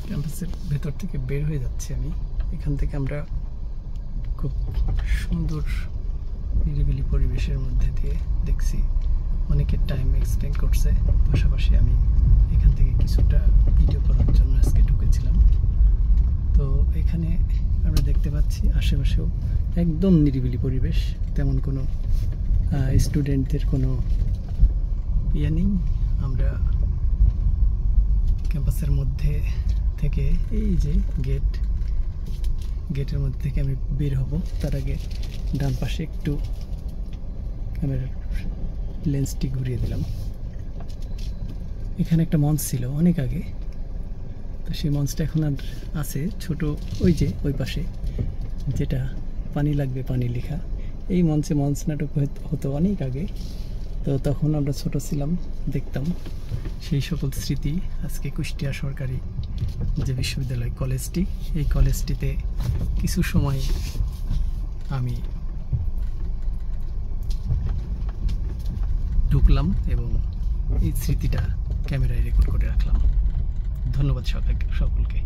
ক্যাম্পাসের ভেতর থেকে বের হয়ে যাচ্ছি আমি। এখান থেকে আমরা খুব সুন্দর নিরিবিলি পরিবেশের মধ্যে দিয়ে দেখছি অনেকের টাইম এক্সপেন্ড করছে। পাশাপাশি আমি এখান থেকে কিছুটা ভিডিও করার জন্য আজকে ঢুকেছিলাম। তো এখানে আমরা দেখতে পাচ্ছি আশেপাশেও একদম নিরিবিলি পরিবেশ, তেমন কোনো স্টুডেন্টদের কোনো ইয়ে নেই। আমরা ক্যাম্পাসের মধ্যে থেকে এই যে গেটের মধ্যে থেকে আমি বের হব, তার আগে ডান পাশে একটু ক্যামেরার লেন্সটি ঘুরিয়ে দিলাম। এখানে একটা মঞ্চ ছিল অনেক আগে, তো সেই মঞ্চটা এখন আর আছে ছোট, ওই যে ওই পাশে যেটা পানি লাগবে পানি লেখা, এই মঞ্চে মঞ্চ নাটক হতো অনেক আগে। তো তখন আমরা ছোট ছিলাম, দেখতাম সেই সকল স্মৃতি। আজকে কুষ্টিয়া সরকারি যে বিশ্ববিদ্যালয় কলেজটি, এই কলেজটিতে কিছু সময় আমি ঢুকলাম এবং এই স্মৃতিটা ক্যামেরায় রেকর্ড করে রাখলাম। ধন্যবাদ সকলকে।